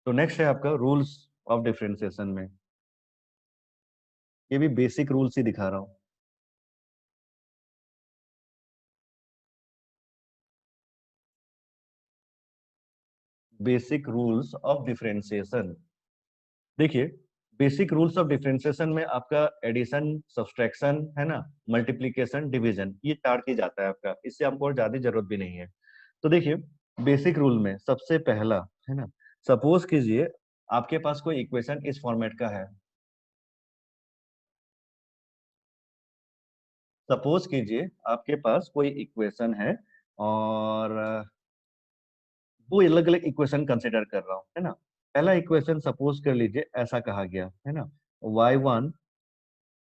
तो नेक्स्ट है आपका रूल्स ऑफ डिफरेंशिएशन में, ये भी बेसिक रूल्स ही दिखा रहा हूं। बेसिक रूल्स ऑफ डिफरेंशिएशन, देखिए बेसिक रूल्स ऑफ डिफरेंशिएशन में आपका एडिशन, सब्सट्रैक्शन है ना, मल्टीप्लिकेशन, डिवीजन, ये चार चीज आता है आपका, इससे हमको और ज्यादा जरूरत भी नहीं है। तो देखिए बेसिक रूल में सबसे पहला है ना, सपोज कीजिए आपके पास कोई इक्वेशन इस फॉर्मेट का है। सपोज कीजिए आपके पास कोई इक्वेशन है और दो अलग अलग इक्वेशन कंसिडर कर रहा हूँ, है ना। पहला इक्वेशन सपोज कर लीजिए ऐसा कहा गया है ना, y1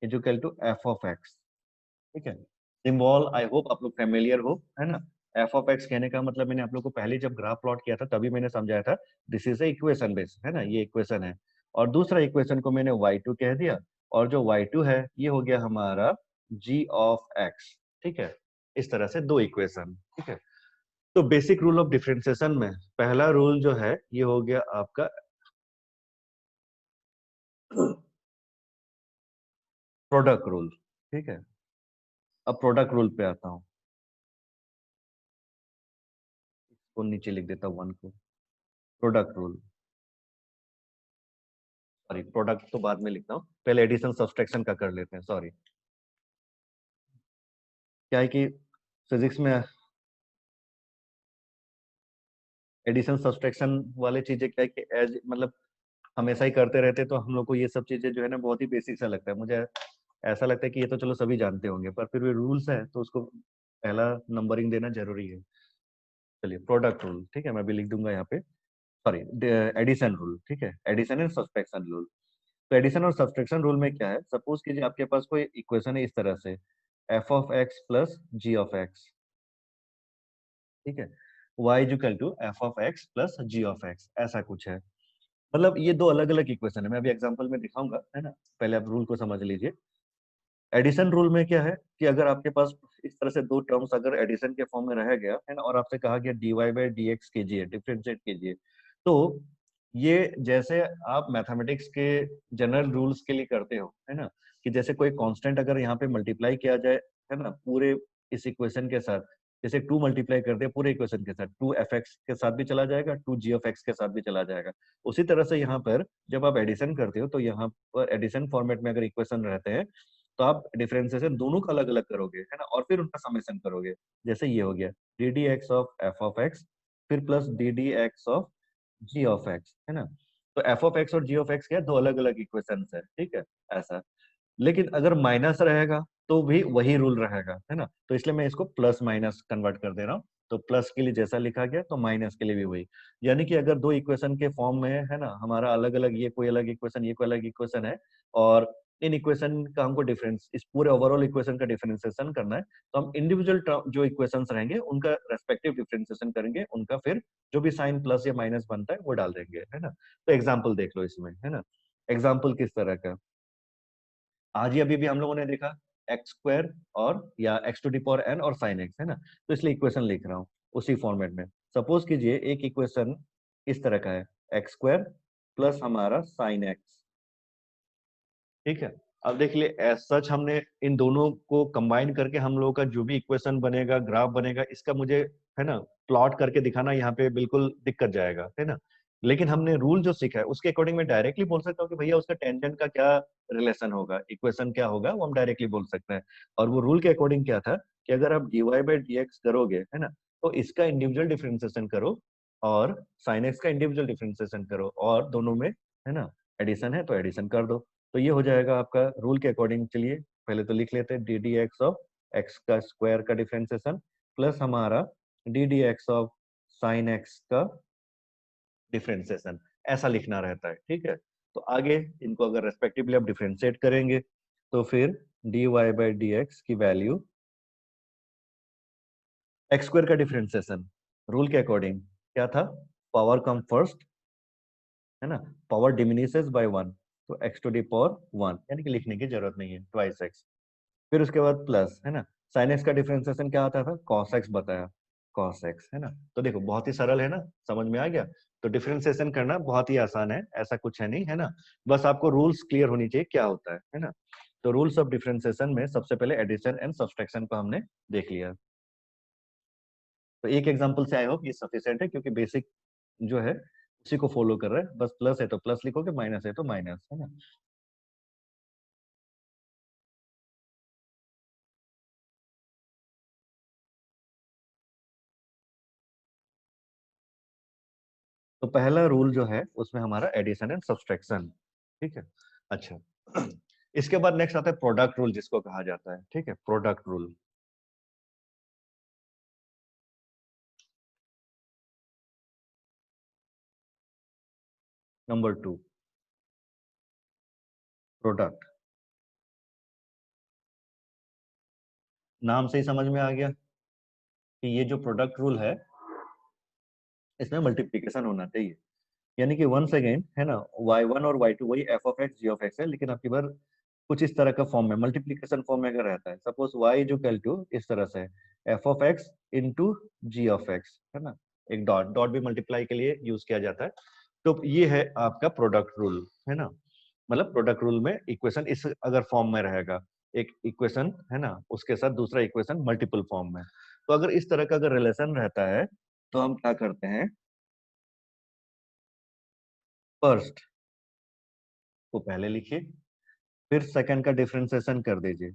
equal to F of X, ठीक है। सिंबल आई होप आप लोग फेमिलियर हो, है ना। एफ ऑफ एक्स कहने का मतलब मैंने आप लोग को पहले जब ग्राफ प्लॉट किया था तभी मैंने समझाया था, this is a equation base, है ना, ये इक्वेशन है। और दूसरा इक्वेशन को मैंने y2 कह दिया, और जो y2 है ये हो गया हमारा g ऑफ x, ठीक है। इस तरह से दो इक्वेशन, ठीक है। तो बेसिक रूल ऑफ डिफरेंशिएशन में पहला रूल जो है ये हो गया आपका प्रोडक्ट रूल, ठीक है। अब प्रोडक्ट रूल पे आता हूँ, इसको नीचे लिख देता हूँ वन को, प्रोडक्ट रूल, सॉरी प्रोडक्ट तो बाद में लिखता हूँ, पहले एडिशन सब्सट्रैक्शन का कर लेते हैं, सॉरी। क्या है कि फिजिक्स में एडिशन सब्सट्रैक्शन वाले चीजें क्या है कि एज मतलब हमेशा ही करते रहते, तो हम लोग को ये सब चीजें जो है ना बहुत ही बेसिक सा लगता है, मुझे ऐसा लगता है कि ये तो चलो सभी जानते होंगे, पर फिर भी रूल्स है तो उसको पहला नंबरिंग देना जरूरी है। चलिए प्रोडक्ट रूल, ठीक है, मैं भी लिख दूंगा यहाँ पे, सॉरी एडिशन रूल, ठीक है, एडिशन एंड सब्सट्रैक्शन रूल। तो एडिशन और सब्सट्रैक्शन रूल में क्या है, सपोज कीजिए आपके पास कोई इक्वेशन है इस तरह से, F of X plus G of X, ठीक है, y equal to F of X plus G of X, ऐसा कुछ है। मतलब ये दो अलग अलग इक्वेशन है, मैं अभी एग्जांपल में दिखाऊंगा, है ना। पहले आप रूल को समझ लीजिए। एडिशन रूल में क्या है कि अगर आपके पास इस तरह से दो टर्म्स अगर एडिशन के फॉर्म में रह गया है ना, और आपसे कहा गया dy बाई डी एक्स कीजिए, डिफ्रेंशिएट कीजिए, तो ये जैसे आप मैथमेटिक्स के जनरल रूल्स के लिए करते हो, है ना, कि जैसे कोई कांस्टेंट अगर यहाँ पे मल्टीप्लाई किया जाए, है ना, पूरे इस इक्वेशन के साथ, जैसे 2 मल्टीप्लाई कर दिया पूरे इक्वेशन के साथ, 2 एफ एक्स के साथ भी चला जाएगा, 2 जी ऑफ एक्स के साथ भी चला जाएगा। उसी तरह से यहाँ पर जब आप एडिशन करते हो तो यहाँ पर एडिशन फॉर्मेट में अगर इक्वेशन रहते हैं तो आप डिफरेंशिएशन दोनों का अलग अलग करोगे, है ना, और फिर उनका समेशन करोगे। जैसे ये हो गया D D X of F of X, फिर plus D D X of G of X, है ना। तो एफ ऑफ एक्स और जी ऑफ एक्स क्या है, दो अलग अलग इक्वेशन है, ठीक है, ऐसा। लेकिन अगर माइनस रहेगा तो भी वही रूल रहेगा, है ना, तो इसलिए मैं इसको प्लस माइनस कन्वर्ट कर दे रहा हूँ। तो प्लस के लिए जैसा लिखा गया तो माइनस के लिए भी वही, यानी कि अगर दो इक्वेशन के फॉर्म में है ना हमारा अलग अलग, ये कोई अलग इक्वेशन ये कोई अलग इक्वेशन है, और इन इक्वेशन का हमको डिफरेंस, इस पूरे ओवरऑल इक्वेशन का डिफरेंशिएशन करना है, तो हम इंडिविजुअल जो इक्वेशंस रहेंगे उनका रेस्पेक्टिव डिफरेंशिएशन करेंगे, उनका फिर जो भी साइन प्लस या माइनस बनता है वो डाल देंगे, है ना। तो एग्जाम्पल देख लो इसमें, है ना। एग्जाम्पल किस तरह का, आज ही अभी भी हम लोगों ने देखा एक्स स्क्वायर और या X to the power N और साइन एक्स, है ना, तो इसलिए इक्वेशन लिख रहा हूँ उसी फॉर्मेट में। सपोज कीजिए एक इक्वेशन इस तरह का है, एक्स स्क्वायर प्लस हमारा साइन एक्स, ठीक है। अब देख लिए एज सच हमने इन दोनों को कंबाइन करके हम लोगों का जो भी इक्वेशन बनेगा, ग्राफ बनेगा, इसका मुझे है ना प्लॉट करके दिखाना यहाँ पे बिल्कुल दिक्कत जाएगा, है ना। लेकिन हमने रूल जो सीखा है उसके अकॉर्डिंग मैं डायरेक्टली बोल सकता हूँ कि भैया उसका टेंजेंट का क्या रिलेशन होगा, इक्वेशन क्या होगा, वो हम डायरेक्टली बोल सकते हैं। और वो रूल के अकॉर्डिंग क्या था कि अगर आप डीवाई बाई डी एक्स करोगे, है ना, तो इसका इंडिविजुअल डिफरेंशिएशन करो और साइन एक्स का इंडिविजुअल डिफरेंशिएशन करो, और दोनों में है ना एडिशन है तो एडिशन कर दो। तो ये हो जाएगा आपका रूल के अकॉर्डिंग। चलिए पहले तो लिख लेते हैं D D X of x का स्क्वायर का डिफरेंशिएशन प्लस हमारा D D X of sine x का डिफरेंशिएशन, ऐसा लिखना रहता है, ठीक है। तो आगे इनको अगर रेस्पेक्टिवली आप डिफरेंशिएट करेंगे तो फिर D Y by D X की वैल्यू, एक्स स्क्वायर का डिफरेंशिएशन रूल के अकॉर्डिंग क्या था, पावर कम फर्स्ट, है ना, पावर डिमिनिशेस बाय वन, तो X to the power one, यानी कि लिखने की जरूरत नहीं है, ट्वाइस एक्स। फिर उसके बाद प्लस, है ना, साइन एक्स का डिफरेंशिएशन क्या आता था, कॉस एक्स बताया, cos x, है ना। तो देखो बहुत ही सरल है ना, समझ में आ गया। तो डिफरेंशिएशन करना बहुत ही आसान है, ऐसा कुछ है नहीं, है ना। बस आपको रूल्स क्लियर होनी चाहिए क्या होता है ना। तो रूल्स ऑफ डिफरेंशिएशन में सबसे पहले एडिशन एंड सब्सट्रैक्शन को हमने देख लिया। तो एक एग्जांपल से आई होप ये सफिशिएंट है, क्योंकि बेसिक जो है उसी को फॉलो कर रहा है। बस प्लस है तो प्लस लिखोगे, माइनस है तो माइनस, है ना। तो पहला रूल जो है उसमें हमारा एडिशन एंड सब्सट्रैक्शन, ठीक है। अच्छा, इसके बाद नेक्स्ट आता है प्रोडक्ट रूल, जिसको कहा जाता है, ठीक है, प्रोडक्ट रूल। Number 2, product. नाम से ही समझ में आ गया कि ये जो प्रोडक्ट रूल है इसमें मल्टीप्लीकेशन होना चाहिए। यानी कि वंस अगेन, है ना, y1 और y2 वही f of x g of x है, लेकिन आपकी बार कुछ इस तरह का फॉर्म में, मल्टीप्लीकेशन फॉर्म में अगर रहता है, suppose y is equal to इस तरह से f of x into G of x, है ना। एक डॉट, डॉट भी मल्टीप्लाई के लिए यूज किया जाता है। तो ये है आपका प्रोडक्ट रूल, है ना। मतलब प्रोडक्ट रूल में इक्वेशन इस अगर फॉर्म में रहेगा, एक इक्वेशन, है ना, उसके साथ दूसरा इक्वेशन मल्टीपल फॉर्म में। तो अगर इस तरह का अगर रिलेशन रहता है तो हम क्या करते हैं, फर्स्ट को पहले लिखिए, फिर सेकंड का डिफरेंशिएशन कर दीजिए।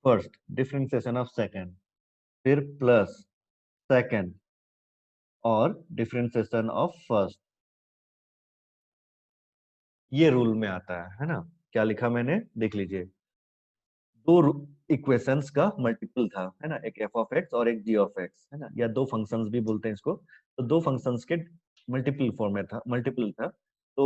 फर्स्ट डिफरेंशिएशन ऑफ सेकंड, फिर प्लस सेकंड और डिफरेंशिएशन ऑफ फर्स्ट, ये रूल में आता है ना। क्या लिखा मैंने, देख लीजिए। दो इक्वेशंस का मल्टीपल था, है ना, एक एफ ऑफ एक्स और एक जी ऑफ एक्स, है ना, या दो फंक्शंस भी बोलते हैं इसको। तो दो फंक्शंस के मल्टीपल फॉर्म में था, मल्टीपल था। तो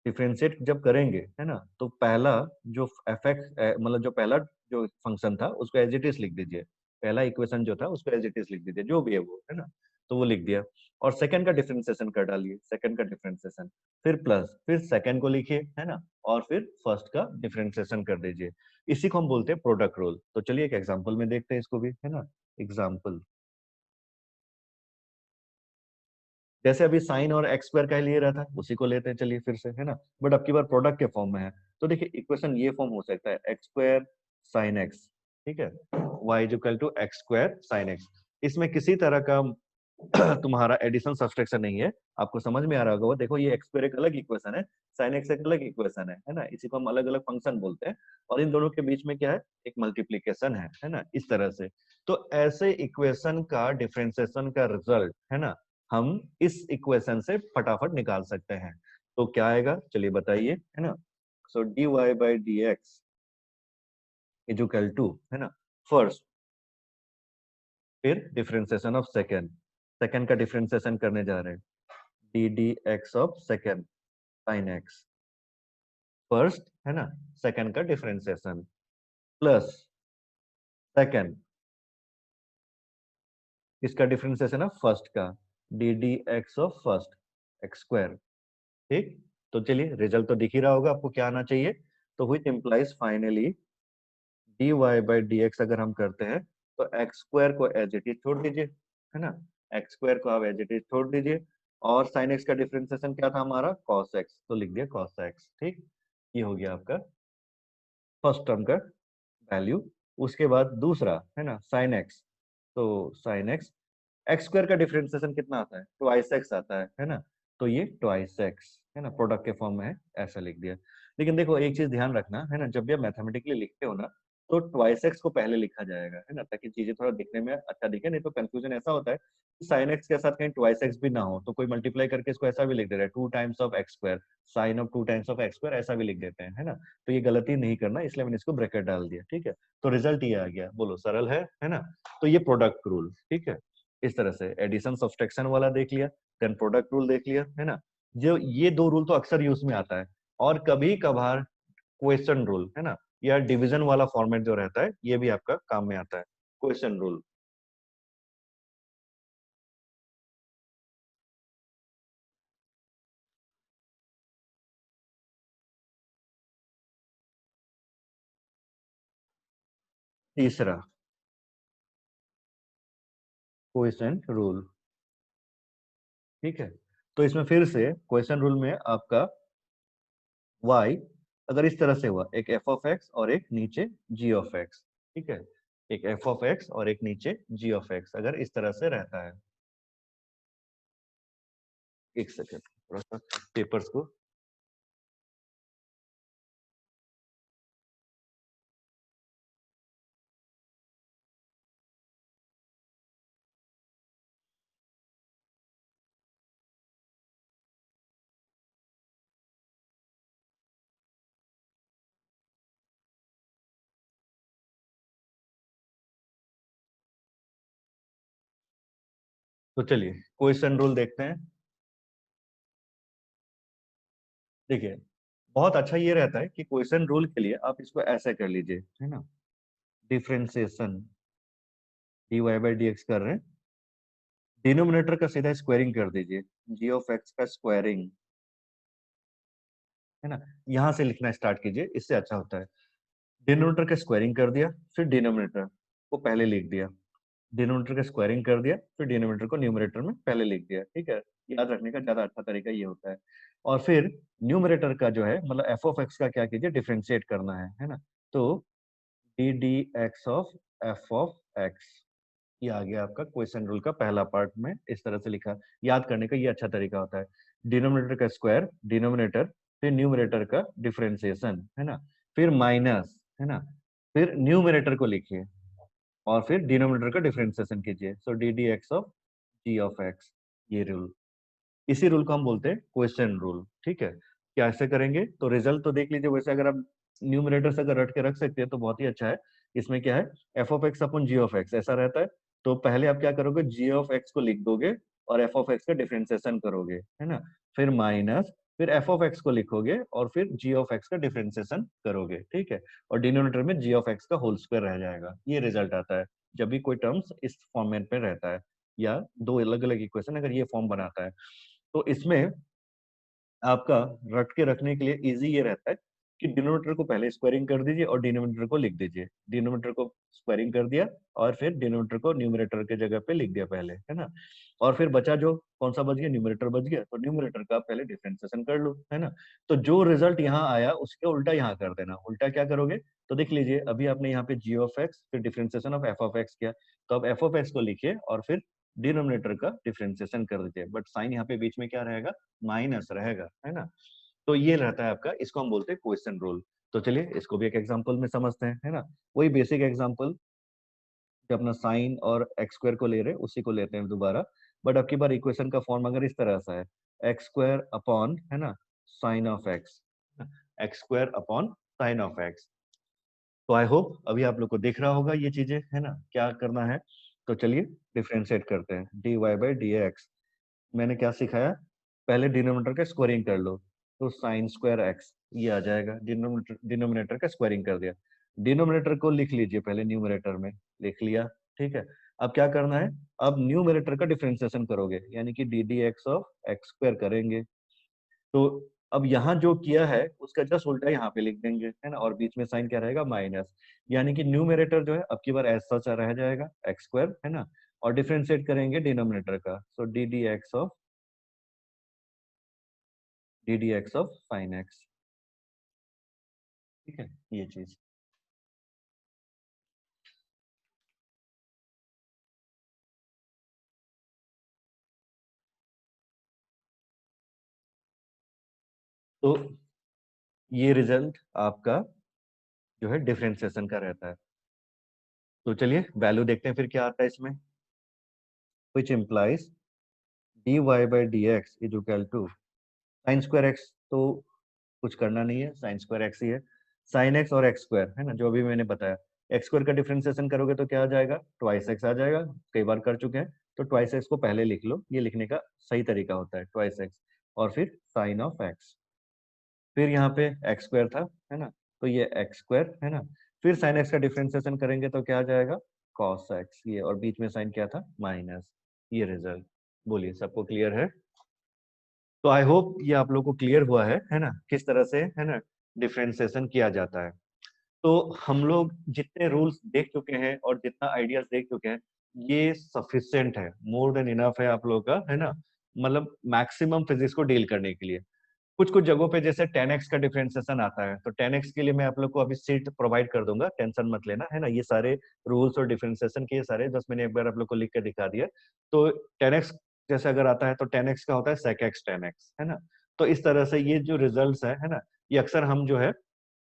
डिफरेंशिएट जब करेंगे, है ना, तो पहला जो एफ एक्स, मतलब जो पहला जो फंक्शन था उसको एज इट इज लिख दीजिए। पहला इक्वेशन जो था उसको एज इट इज लिख दीजिए, जो भी है वो, है ना। तो वो लिख दिया। और सेकंड का डिफरेंशिएशन कर डालिए, सेकंड का डिफरेंशिएशन, फिर प्लस, फिर सेकंड को लिखिए, है ना, और फिर फर्स्ट का डिफरेंशिएशन कर दीजिए। इसी को हम बोलते हैं प्रोडक्ट रूल। तो चलिए एक एग्जांपल में देखते हैं इसको भी, है ना। एग्जांपल, जैसे अभी साइन और एक्स स्क्वायर का लिए रहा था, उसी को लेते हैं चलिए फिर से, है ना। बट अब की बार प्रोडक्ट के फॉर्म में है। तो देखिए इक्वेशन ये फॉर्म हो सकता है, एक्स स्क्वायर साइन एक्स, ठीक है, Y is equal to X square sine X. इसमें किसी तरह का तुम्हारा एडिशन सब्सट्रैक्शन नहीं है। आपको समझ में आ रहा होगा, वो देखो ये एक्स स्क्वायर एक अलग इक्वेशन है, साइन एक्स एक अलग इक्वेशन है ना। इसी को हम अलग अलग फंक्शन बोलते हैं। और इन दोनों के बीच में क्या है, एक मल्टीप्लीकेशन है ना, इस तरह से। तो ऐसे इक्वेशन का डिफरेंशिएशन का रिजल्ट, है ना, हम इस इक्वेशन से फटाफट निकाल सकते हैं। तो क्या आएगा, चलिए बताइए, है ना। So D Y by D X is equal to, है ना, फर्स्ट, फिर डिफरेंशिएशन ऑफ सेकेंड, सेकेंड का डिफरेंशिएशन करने जा रहे हैं, D D X of second sine X, first, है ना, सेकेंड का डिफरेंशिएशन प्लस सेकेंड, इसका डिफरेंशिएशन ऑफ फर्स्ट का, D D X of first X square, ठीक। तो चलिए रिजल्ट तो दिख ही रहा होगा आपको, क्या आना चाहिए। तो which implies finally D Y by D X अगर हम करते हैं, तो एक्स स्क्वायर को एज इट इज छोड़ दीजिए, है ना, एक्स स्क्वायर को आप एज इट इज छोड़ दीजिए। और साइन एक्स का डिफरेंशिएशन क्या था हमारा, कॉस एक्स, तो लिख दिया कॉस एक्स, ठीक। ये हो गया आपका फर्स्ट टर्म का वैल्यू। उसके बाद दूसरा, है ना, साइन एक्स, तो साइन एक्स, एक्स स्क्वायर का डिफरेंशिएशन कितना आता है, ट्वाइस एक्स आता है ना। तो ये ट्वाइस एक्स, है ना, प्रोडक्ट के फॉर्म में है, ऐसा लिख दिया। लेकिन देखो एक चीज ध्यान रखना, है ना, जब भी आप मैथमेटिकली लिखते हो ना, तो ट्वाइस एक्स को पहले लिखा जाएगा, है ना, ताकि चीजें थोड़ा दिखने में अच्छा दिखे। नहीं तो कंफ्यूजन ऐसा होता है कि साइन एक्स के साथ कहीं ट्वाइस एक्स भी ना हो, तो कोई मल्टीप्लाई करके इसको ऐसा भी लिख दे रहा है, two times of X square, sine of two times of X square, ऐसा भी लिख देते हैं, है ना। तो ये गलती नहीं करना, इसलिए मैंने इसको ब्रैकेट डाल दिया, ठीक है। तो रिजल्ट ये आ गया, बोलो सरल है ना। तो ये प्रोडक्ट रूल, ठीक है। इस तरह से एडिशन सब्सट्रैक्शन वाला देख लिया, देन प्रोडक्ट रूल देख लिया, है ना। जो ये दो रूल तो अक्सर यूज में आता है। और कभी कभार क्वेश्चन रूल, है ना, या डिवीजन वाला फॉर्मेट जो रहता है, ये भी आपका काम में आता है, क्वेश्चन रूल। तीसरा, क्वोशंट रूल, ठीक है। तो इसमें फिर से क्वेश्चन रूल में आपका y अगर इस तरह से हुआ, एक f ऑफ x और एक नीचे g ऑफ x, ठीक है, एक f ऑफ x और एक नीचे g ऑफ x अगर इस तरह से रहता है, एक सेकेंड थोड़ा सा पेपर्स को, तो चलिए क्वेश्चन रूल देखते हैं। देखिए बहुत अच्छा ये रहता है कि क्वेश्चन रूल के लिए आप इसको ऐसे कर लीजिए, है ना, differentiation dy by D x कर रहे हैं, डिनोमिनेटर का सीधा स्क्वायरिंग कर दीजिए, g ऑफ x का स्क्वायरिंग, है ना, यहां से लिखना स्टार्ट कीजिए, इससे अच्छा होता है। डिनोमिनेटर का स्क्वायरिंग कर दिया, फिर डिनोमिनेटर को पहले लिख दिया, डिनोमिनेटर का स्क्वायरिंग कर दिया, फिर डिनोमिनेटर को न्यूमरेटर में पहले लिख दिया, ठीक है। याद रखने का ज्यादा अच्छा तरीका ये होता है। और फिर न्यूमरेटर का जो है मतलब एफ ऑफ एक्स का क्या कीजिए, डिफरेंशिएट करना है ना। तो D D X of F of X, ये आ गया आपका क्वेश्चन रूल का पहला पार्ट में इस तरह से लिखा। याद करने का ये अच्छा तरीका होता है, डिनोमिनेटर का स्क्वायर, डिनोमिनेटर, फिर न्यूमरेटर का डिफरेंशिएशन, है ना, फिर माइनस, है ना, फिर न्यूमरेटर को लिखिए और फिर डिनोमिनेटर का डिफरेंशिएशन कीजिए, so D D X of G of X, ये रूल, इसी रूल को हम बोलते हैं क्वेश्चन रूल, ठीक है। क्या ऐसे करेंगे तो रिजल्ट तो देख लीजिए, वैसे अगर आप न्यूमरेटर से अगर रट के रख सकते हैं तो बहुत ही अच्छा है। इसमें क्या है, एफ ऑफ एक्स अपन जी ऑफ एक्स ऐसा रहता है, तो पहले आप क्या करोगे, जी ऑफ एक्स को लिख दोगे और एफ ऑफ एक्स का डिफरेंशिएशन करोगे, है ना, फिर माइनस, फिर एफ ऑफ एक्स को लिखोगे और फिर जी ऑफ एक्स का डिफरेंशिएशन करोगे, ठीक है, और डिनोमिनेटर में जी ऑफ एक्स का होल स्क्वायर रह जाएगा। ये रिजल्ट आता है जब भी कोई टर्म्स इस फॉर्मेट में रहता है, या दो अलग अलग इक्वेशन अगर ये फॉर्म बनाता है, तो इसमें आपका रट के रखने के लिए इजी ये रहता है कि डिनोमिनेटर को पहले स्क्वायरिंग कर दीजिए और डिनोमिनेटर को लिख दीजिए, डिनोमिनेटर को स्क्वायरिंग कर दिया और फिर डिनोमिनेटर को न्यूमरेटर के जगह पे लिख दिया पहले, है ना, और फिर बचा जो कौन सा बच गया, न्यूमरेटर बच गया, तो न्यूमरेटर का पहले डिफरेंशिएशन कर लो, है ना। तो जो रिजल्ट यहाँ आया उसके उल्टा यहाँ कर देना। उल्टा क्या करोगे, तो देख लीजिए अभी आपने यहाँ पे जी ऑफ एक्स फिर differentiation of F of x किया, तो अब एफ ऑफ एक्स को लिखिए और फिर डिनोमिनेटर का डिफरेंशिएशन कर दीजिए, बट साइन यहाँ पे बीच में क्या रहेगा, माइनस रहेगा, है ना। तो ये रहता है आपका, इसको हम बोलते हैं क्वेश्चन रूल। तो चलिए इसको भी एक एग्जांपल में समझते हैं, है ना, वही बेसिक एग्जांपल जो अपना साइन और एक्स स्क्वायर को ले रहे हैं उसी को लेते हैं दोबारा, बट अब की बार इक्वेशन का फॉर्म अगर इस तरह से है, एक्स स्क्वायर अपॉन, है ना, sine of X, X square upon sine of X. तो आई होप अभी आप लोग को दिख रहा होगा ये चीजें, है ना, क्या करना है। तो चलिए डिफरेंशिएट करते हैं, D Y by D X, मैंने क्या सिखाया, पहले डिनोमिनेटर का स्क्वायरिंग कर लो, तो साइन स्क्वायर एक्स ये आ जाएगा, डिनोमिनेटर डिनोमिनेटर का स्क्वायरिंग कर दिया, डिनोमिनेटर को लिख लीजिए पहले न्यूमरेटर में, लिख लिया, ठीक है। अब क्या करना है, अब न्यूमरेटर का डिफरेंशिएशन करोगे, यानी कि D D X of X square करेंगे। तो अब यहाँ जो किया है उसका जस्ट उल्टा यहाँ पे लिख देंगे, है ना, और बीच में साइन क्या रहेगा, माइनस, यानी कि न्यूमरेटर जो है अब की बार ऐसा सा रह जाएगा एक्स स्क्वायर, है ना, और डिफरेंशिएट करेंगे डिनोमिनेटर का, so D D X of sine X, ठीक है, ये चीज। तो ये रिजल्ट आपका जो है डिफरेंशिएशन का रहता है। तो चलिए वैल्यू देखते हैं फिर क्या आता है इसमें, which implies D Y by D X is equal to sine square X, तो कुछ करना नहीं है, साइन स्क्वायर एक्स ही है, साइन एक्स और एक्स स्क्वायर, है ना, जो अभी मैंने बताया, एक्स स्क्वायर का डिफरेंशिएशन करोगे तो क्या आ जाएगा, ट्वाइस एक्स आ जाएगा, कई बार कर चुके हैं, तो ट्वाइस एक्स को पहले लिख लो, ये लिखने का सही तरीका होता है, ट्वाइस एक्स, और फिर साइन ऑफ एक्स, फिर यहाँ पे एक्स स्क्वायर था, है ना, तो ये एक्स स्क्वायर, है ना, फिर साइन एक्स का डिफरेंशिएशन करेंगे तो क्या आ जाएगा, कॉस एक्स, ये, और बीच में साइन क्या था, माइनस, ये रिजल्ट। बोलिए सबको क्लियर है। तो आई होप ये आप लोग को क्लियर हुआ है ना, किस तरह से, है ना, डिफरेंशिएशन किया जाता है। तो हम लोग जितने रूल्स देख चुके हैं और जितना आइडियाज देख चुके हैं, ये सफिशिएंट है, मोर देन इनफ है आप लोगों का, है ना, मतलब मैक्सिमम फिजिक्स को डील करने के लिए। कुछ कुछ जगहों पे जैसे 10x का डिफरेंशिएशन आता है, तो 10x के लिए मैं आप लोग को अभी सीट प्रोवाइड कर दूंगा, टेंशन मत लेना, है ना। ये सारे रूल्स और डिफरेंशिएशन के ये सारे बस मैंने एक बार आप लोग को लिख के दिखा दिया। तो 10x जैसे अगर आता है तो 10x का होता है sec x 10x, है ना। तो इस तरह से ये जो रिजल्ट्स है ना, ये अक्सर हम जो है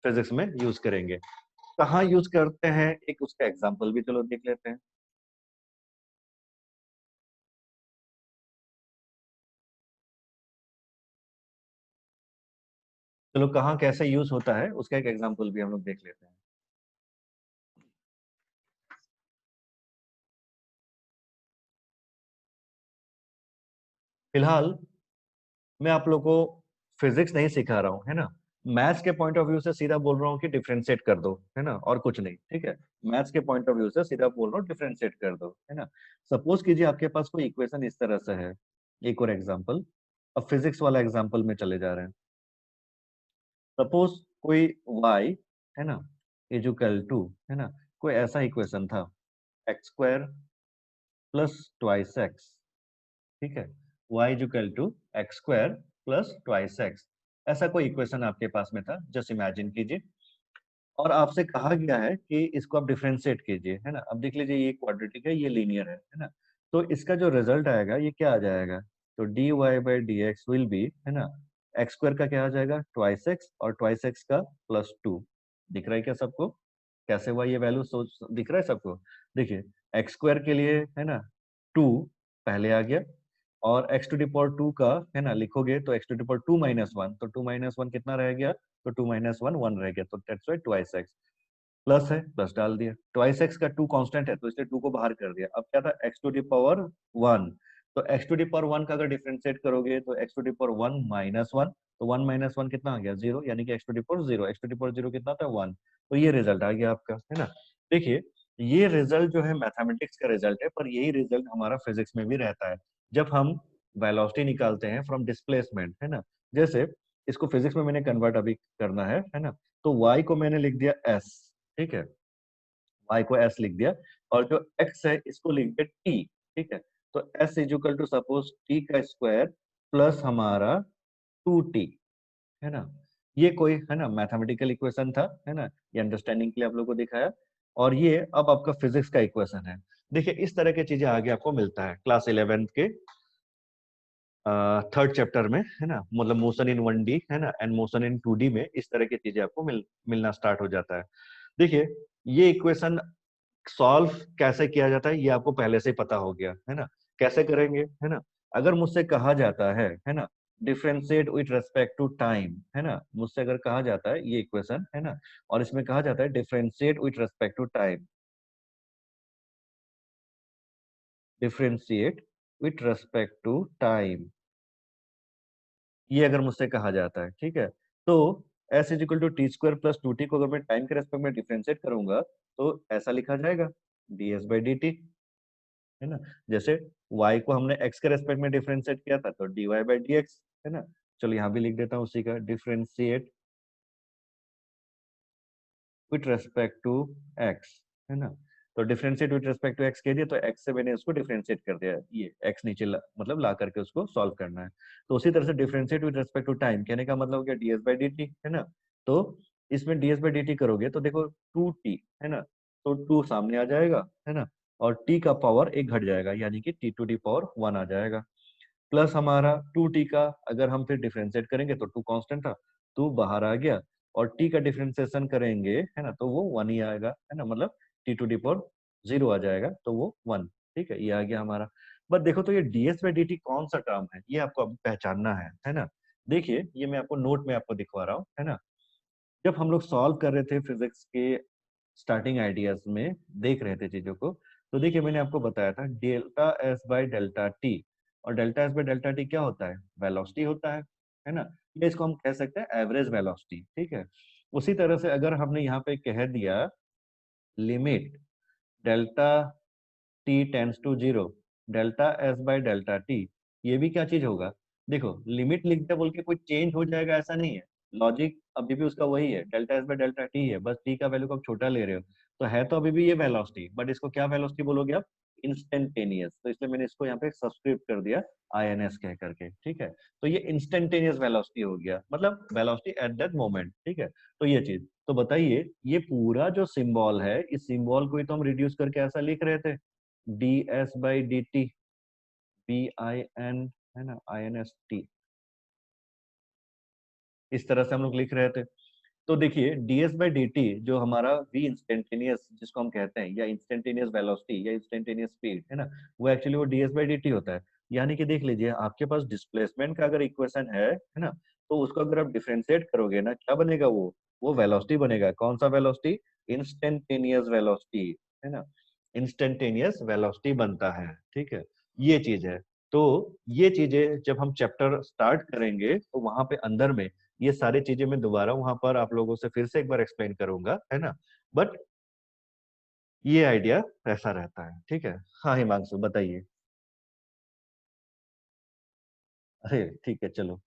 फिजिक्स में यूज करेंगे। कहाँ यूज करते हैं, एक उसका एग्जाम्पल भी चलो देख लेते हैं। चलो कहाँ कैसे यूज होता है उसका एक एग्जाम्पल भी हम लोग देख लेते हैं। फिलहाल मैं आप लोग को फिजिक्स नहीं सिखा रहा हूँ, है ना। मैथ्स के पॉइंट ऑफ व्यू से सीधा बोल रहा हूँ कि डिफरेंशिएट कर दो, है ना, और कुछ नहीं, ठीक है। मैथ्स के पॉइंट ऑफ व्यू से सीधा बोल रहा हूँ डिफरेंशिएट कर दो, है ना। सपोज कीजिए आपके पास कोई इक्वेशन इस तरह से है। एक और एग्जांपल, अब फिजिक्स वाला एग्जांपल में चले जा रहे हैं। सपोज कोई y, है ना, इजुकल टू, है ना, कोई ऐसा इक्वेशन था, X square plus twice X, ठीक है। y is equal to X square plus twice X, ऐसा कोई इक्वेशन आपके पास में था, जस्ट इमेजिन कीजिए। और आपसे कहा गया है कि इसको आप डिफरेंशिएट कीजिए, है ना। अब देख लीजिए ये क्वाड्रेटिक है, ये लीनियर है ना। तो इसका जो रिजल्ट आएगा ये क्या आ जाएगा, तो D Y by D X will be, है ना, एक्स स्क्वायर का क्या आ जाएगा ट्वाइस एक्स, और ट्वाइस एक्स का प्लस टू। दिख रहा है क्या सबको, कैसे हुआ ये वैल्यू, सोच दिख रहा है सबको। देखिए एक्स स्क्वायर के लिए, है ना, टू पहले आ गया, और X to the power two का, है ना, लिखोगे तो X to the power two minus one, तो टू माइनस वन कितना रह गया, तो टू माइनस वन वन रह गया, तो that's why twice x. Plus है, प्लस डाल दिया, ट्वाइस एक्स का टू कांस्टेंट है तो इसलिए टू को बाहर कर दिया। अब क्या था, X to the power one, तो X to the power one का अगर डिफरेंशिएट करोगे तो X to the power one minus one, तो वन माइनस वन कितना आ गया जीरो, यानी कि X to the power zero, X to the power zero कितना था वन। तो ये रिजल्ट आ गया आपका, है ना। देखिए ये रिजल्ट जो है मैथमेटिक्स का रिजल्ट है, पर यही रिजल्ट हमारा फिजिक्स में भी रहता है जब हम वेलोसिटी निकालते हैं फ्रॉम डिस्प्लेसमेंट, है ना। जैसे इसको फिजिक्स में मैंने कन्वर्ट अभी करना है ना। तो y को मैंने लिख दिया s, ठीक है, y को s लिख दिया, और जो x है इसको लिख दिया t, ठीक है। तो s is equal to suppose t का स्क्वायर प्लस हमारा टू टी, है ना। ये कोई, है ना, मैथमेटिकल इक्वेशन था, है ना, ये अंडरस्टैंडिंग के लिए आप लोगों को दिखाया। और ये अब आपका फिजिक्स का इक्वेशन है। देखिए इस तरह की चीजें आगे आपको मिलता है क्लास 11th के थर्ड चैप्टर में, है ना, मतलब मोशन इन वन डी, है ना, and motion in two D में इस तरह की चीजें आपको मिलना स्टार्ट हो जाता है। देखिए ये इक्वेशन सॉल्व कैसे किया जाता है ये आपको पहले से ही पता हो गया, है ना। कैसे करेंगे, है ना, अगर मुझसे कहा जाता है ना, differentiate with respect to time, है ना, मुझसे अगर कहा जाता है ये इक्वेशन, है ना, और इसमें कहा जाता है differentiate with respect to time, differentiate with respect to time, ये अगर मुझसे कहा जाता है, ठीक है, तो S is equal to T square plus two T को अगर मैं टाइम के रेस्पेक्ट में डिफरेंशिएट करूंगा तो ऐसा लिखा जाएगा D S by D T, है ना। जैसे y को हमने x के रेस्पेक्ट में डिफरेंशिएट किया था तो dy बाई डी एक्स, है ना। चलो यहाँ भी लिख देता हूँ उसी का, differentiate with respect to x, है ना। तो differentiate with respect to x कह दिया, तो x से मैंने उसको डिफरेंशिएट कर दिया, ये x नीचे मतलब ला करके उसको सॉल्व करना है। तो उसी तरह से differentiate with respect to time कहने का मतलब हो गया ds बाई डी टी, है ना। तो इसमें ds बाई डी टी करोगे तो देखो टू टी, है ना, तो टू सामने आ जाएगा, है ना, और t का पावर एक घट जाएगा, यानी कि t to the power one आ जाएगा। प्लस हमारा टू टी का अगर हम फिर डिफरेंशिएट करेंगे तो टू कांस्टेंट था, टू बाहर आ गया, और टी का डिफरेंशिएशन करेंगे, है ना, तो वो वन ही आएगा, है ना, मतलब T to the power zero आ जाएगा, तो वो वन, ठीक है, ये आ गया हमारा। बट देखो तो ये डीएस बाई डी टी कौन सा टर्म है ये आपको अभी पहचानना है ना। देखिए ये मैं आपको नोट में आपको दिखवा रहा हूँ, है ना। जब हम लोग सॉल्व कर रहे थे फिजिक्स के स्टार्टिंग आइडियाज में, देख रहे थे चीजों को, तो देखिए मैंने आपको बताया था delta S by delta T, और delta S by delta T क्या होता है, वेलोसिटी होता है ना। ये इसको हम कह सकते हैं एवरेज वेलोसिटी, ठीक है। उसी तरह से अगर हमने यहाँ पे कह दिया limit delta T tends to zero, delta S by delta T, ये भी क्या चीज होगा, देखो लिमिट लिख दिया बोल के कोई चेंज हो जाएगा ऐसा नहीं है, लॉजिक अभी भी उसका वही है, delta S by delta T है, बस टी का वैल्यू को आप छोटा ले रहे हो, तो है तो अभी भी ये वेलोसिटी, बट इसको क्या वेलोसिटी बोलोगे आप, इंस्टेंटेनियस, तो इसलिए मैंने इसको यहाँ पे सब्सक्रिप्ट कर दिया INS कह करके, ठीक है। तो ये इंस्टेंटेनियस वेलोसिटी हो गया, मतलब वेलोसिटी एट दैट मोमेंट, ठीक है। तो ये चीज, तो बताइए ये पूरा जो सिंबल है, इस सिंबल को ही तो हम रिड्यूस करके ऐसा लिख रहे थे, ds/dt, bin, है ना, INST, इस तरह से हम लोग लिख रहे थे। तो देखिए ds/dt जो हमारा v इंस्टेंटेनियस जिसको हम कहते हैं, या इंस्टेंटेनियस वेलोसिटी या इंस्टेंटेनियस स्पीड, है ना, वो एक्चुअली वो ds/dt होता है। यानी कि देख लीजिए आपके पास डिस्प्लेसमेंट का अगर इक्वेशन है ना, तो उसको अगर आप डिफरेंशिएट करोगे ना, क्या बनेगा वो वेलोसिटी बनेगा। कौन सा वेलोसिटी? इंस्टेंटेनियस वेलोसिटी, है ना, इंस्टेंटेनियस वेलोसिटी बनता है, ठीक है। ये चीज है। तो ये चीजें जब हम चैप्टर स्टार्ट करेंगे तो वहां पे अंदर में ये सारी चीजें मैं दोबारा वहां पर आप लोगों से फिर से एक बार एक्सप्लेन करूंगा, है ना। बट ये आइडिया ऐसा रहता है, ठीक है। हाँ हिमांशु बताइए। अरे ठीक है चलो,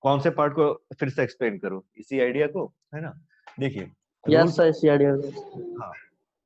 कौन से पार्ट को फिर से एक्सप्लेन करूं, इसी आइडिया को, है ना। देखिए यस रूल्स, सर, इसी आइडिया। हाँ,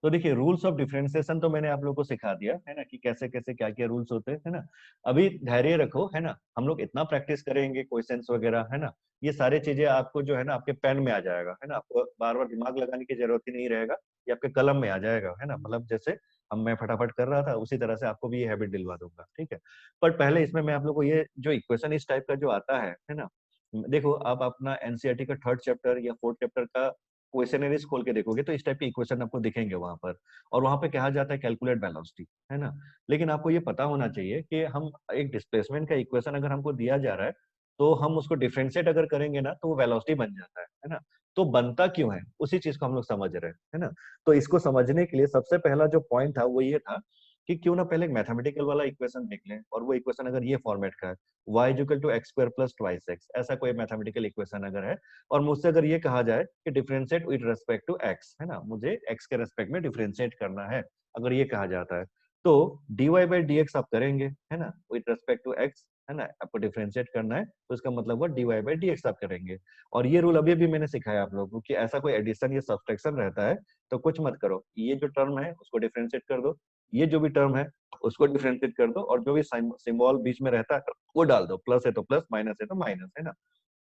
तो देखिए रूल्स ऑफ डिफरेंशिएशन तो मैंने आप लोगों को सिखा दिया, है ना, कि कैसे कैसे क्या क्या रूल्स होते हैं, है ना। अभी धैर्य रखो, है ना, हम लोग इतना प्रैक्टिस करेंगे क्वेश्चंस वगैरह, है ना, ये सारी चीजें आपको जो है ना आपके पेन में आ जाएगा, है ना, आपको बार बार दिमाग लगाने की जरूरत ही नहीं रहेगा, ये आपके कलम में आ जाएगा, है ना। मतलब जैसे हम मैं फटाफट कर रहा था उसी तरह से आपको भी ये हैबिट दिलवा दूंगा, ठीक है। पर पहले इसमें मैं आप लोग को ये जो इक्वेशन इस टाइप का जो आता है ना, देखो आप अपना एनसीईआरटी का थर्ड चैप्टर या फोर्थ चैप्टर का क्वेश्चनरीज खोल के देखोगे तो इस टाइप के इक्वेशन आपको दिखेंगे वहां पर, और वहां पे कहा जाता है कैलकुलेट वेलोसिटी, है ना। लेकिन आपको ये पता होना चाहिए कि हम एक डिस्प्लेसमेंट का इक्वेशन अगर हमको दिया जा रहा है, तो हम उसको डिफरेंशिएट अगर करेंगे ना तो वो वेलोसिटी बन जाता है ना। तो बनता क्यों है, उसी चीज को हम लोग समझ रहे हैं, है ना। तो इसको समझने के लिए सबसे पहला जो पॉइंट था वो ये था कि क्यों ना पहले एक मैथमेटिकल वाला इक्वेशन देख लें, और वो इक्वेशन अगर ये फॉर्मेट का है, y=x² + 2x, ऐसा कोई मैथमेटिकल इक्वेशन अगर है, और मुझसे अगर ये कहा जाए कि differentiate with respect to x, है ना, मुझे x के रेस्पेक्ट में डिफरेंशिएट करना है, अगर ये कहा जाता है, तो dy/dx आप करेंगे, है ना, विद रिस्पेक्ट टू x, है ना, आपको डिफरेंशिएट करना है, तो इसका मतलब हुआ dy/dx आप करेंगे। और ये रूल अभी भी मैंने सिखाया आप लोगों को कि ऐसा कोई एडिशन या सब्सट्रैक्शन रहता है तो कुछ मत करो, ये जो टर्म है उसको डिफरेंशिएट कर दो, ये जो भी टर्म है उसको डिफरेंशिएट कर दो, और जो भी सिंबल बीच में रहता है वो डाल दो, प्लस है तो प्लस, माइनस है तो माइनस, है ना।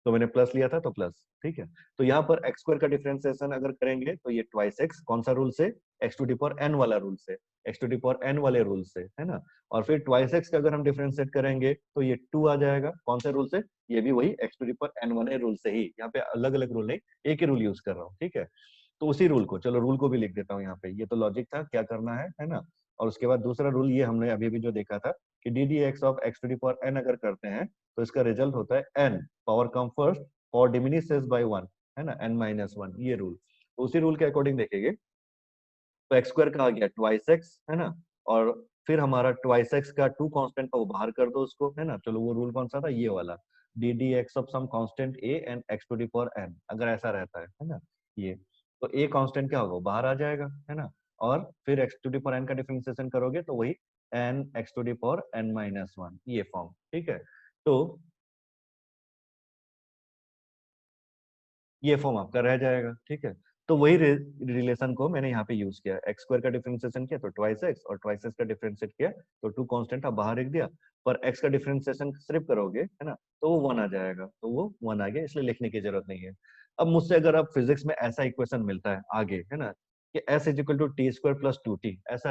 तो मैंने प्लस लिया था तो प्लस, ठीक है। तो यहाँ पर x² का डिफरेंशिएशन अगर करेंगे तो ये ट्वाइस x, कौन सा रूल से? x⁴n वाला रूल से, x⁴n वाले रूल से, है ना। और फिर ट्वाइस x का अगर हम डिफरेंशिएट करेंगे तो ये 2 आ जाएगा, कौन से रूल से? ये भी वही x⁴n वाले रूल से ही, यहाँ पे अलग अलग रूल नहीं, एक ही रूल यूज कर रहा हूँ, ठीक है। तो उसी रूल को, चलो रूल को भी लिख देता हूँ यहाँ पे, ये तो लॉजिक था क्या करना है ना। और उसके बाद दूसरा रूल ये हमने अभी भी जो देखा था कि ddx ऑफ x⁴n अगर करते हैं तो इसका रिजल्ट होता है n पावर कम फर्स्ट और डिमिनिशेस बाय 1, है ना, n-1, ये रूल। तो उसी रूल के अकॉर्डिंग देखेंगे तो x² का आ गया ट्वाइस x, है ना, और फिर हमारा ट्वाइस x का 2 कांस्टेंट था वो बाहर कर दो उसको, है ना। चलो वो रूल कौन सा था? ये वाला, ddx of some constant a and x⁴n, अगर ऐसा रहता है ना, ये तो a कांस्टेंट क्या होगा? बाहर आ जाएगा, है ना। और फिर x⁴n का डिफरेंशिएशन करोगे तो वही n x⁴n-1, ये फॉर्म, ठीक है। तो ये फॉर्म आपका रह जाएगा, ठीक है। तो वही रिलेशन को मैंने यहाँ पे यूज किया, x² का डिफरेंशिएशन किया तो ट्वाइस x, और ट्वाइस x का डिफरेंशिएट किया तो 2 कांस्टेंट आप बाहर रख दिया, पर x का डिफरेंशिएशन सिर्फ करोगे, है ना, तो वो 1 आ जाएगा, तो वो 1 आ गया, इसलिए लिखने की जरूरत नहीं है। अब मुझसे अगर आप फिजिक्स में ऐसा इक्वेशन मिलता है आगे, है ना, कि s = t²+2t, ऐसा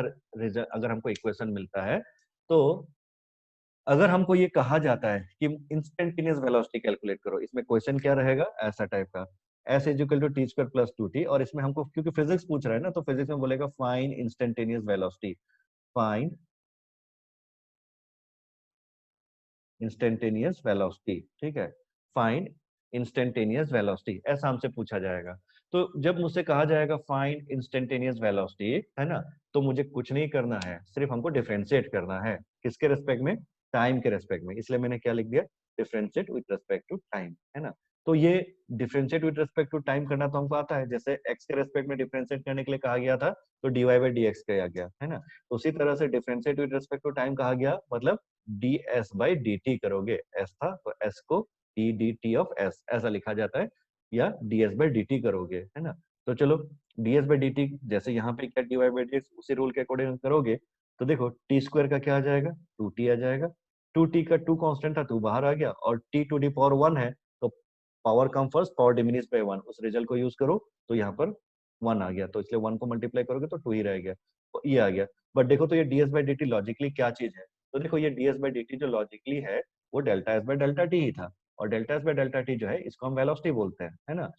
अगर हमको इक्वेशन मिलता है, तो अगर हमको ये कहा जाता है कि इंस्टेंटेनियस वेलोसिटी कैलकुलेट करो, इसमें क्वेश्चन क्या रहेगा? ऐसा टाइप का, s = t²+2t, और इसमें हमको क्योंकि फिजिक्स पूछ रहा है ना, तो फिजिक्स में बोलेगा find instantaneous velocity, find instantaneous velocity, ठीक है, फाइंड इंस्टेंटेनियस वेलोसिटी, ऐसा हमसे पूछा जाएगा। तो जब मुझसे कहा जाएगा फाइंड इंस्टेंटेनियस वेलोसिटी, है ना, तो मुझे कुछ नहीं करना है, सिर्फ हमको डिफरेंशिएट करना है, किसके रेस्पेक्ट में? टाइम के रेस्पेक्ट में, इसलिए मैंने क्या लिख दिया? Differentiate with respect to time, है ना। तो ये differentiate with respect to time करना तो हमको आता है, जैसे x के रेस्पेक्ट में डिफरेंशिएट करने के लिए कहा गया था तो dy/dx किया गया, है ना। तो उसी तरह से differentiate with respect to time कहा गया, मतलब ds/dt करोगे, s था तो s को d dt ऑफ s ऐसा लिखा जाता है, या ds/dt करोगे, है ना। तो चलो ds बाई dt जैसे यहाँ पे क्या dy बाई dx उसी रूल के अकॉर्डिंग करोगे तो देखो टी स्क्वायर का क्या आ जाएगा 2t आ जाएगा, 2t का 2 कांस्टेंट था 2 बाहर आ गया और t टू दी पावर 1 है तो power come first power diminish by 1 उस रिजल्ट को यूज करो तो यहाँ पर 1 आ गया तो इसलिए 1 को मल्टीप्लाई करोगे तो 2 ही रह गया तो ये आ गया। बट देखो तो ये ds बाई dt लॉजिकली क्या चीज है, तो देखो ये ds बाई dt जो लॉजिकली है वो delta s by delta t ही था और delta s by delta t जो है इसको हम वेलोसिटी बोलते हैं, है ना।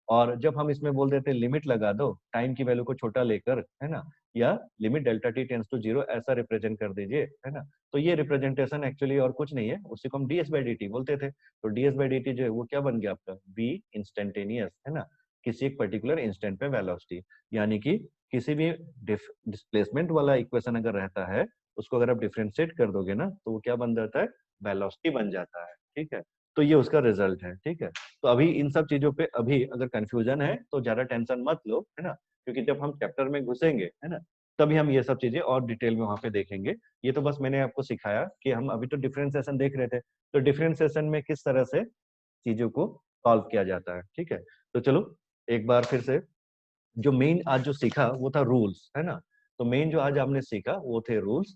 और जब हम इसमें बोल देते हैं लिमिट लगा दो टाइम की वैल्यू को छोटा लेकर, है ना, या limit delta T tends to zero ऐसा रिप्रेजेंट कर दीजिए, है ना, तो ये रिप्रेजेंटेशन एक्चुअली और कुछ नहीं है, उसी को हम ds बाई dt बोलते थे। तो ds बाई dt जो है वो क्या बन गया आपका v इंस्टेंटेनियस, है ना, किसी एक पर्टिकुलर इंस्टेंट पे वेलोसिटी, यानी कि किसी भी डिस्प्लेसमेंट वाला इक्वेशन अगर रहता है उसको अगर आप डिफरेंशिएट कर दोगे ना तो वो क्या बन जाता है, वेलोसिटी बन जाता है, ठीक है। तो ये उसका रिजल्ट है, ठीक है। तो अभी इन सब चीजों पे अभी अगर कंफ्यूजन है तो ज्यादा टेंशन मत लो, है ना, क्योंकि जब हम चैप्टर में घुसेंगे, है ना, तभी हम ये सब चीजें और डिटेल में वहां पे देखेंगे। ये तो बस मैंने आपको सिखाया कि हम अभी तो डिफरेंशिएशन देख रहे थे, तो डिफरेंशिएशन में किस तरह से चीजों को सॉल्व किया जाता है, ठीक है। तो चलो एक बार फिर से जो मेन आज जो सीखा वो था रूल्स, है ना। तो मेन जो आज आपने सीखा वो थे रूल्स।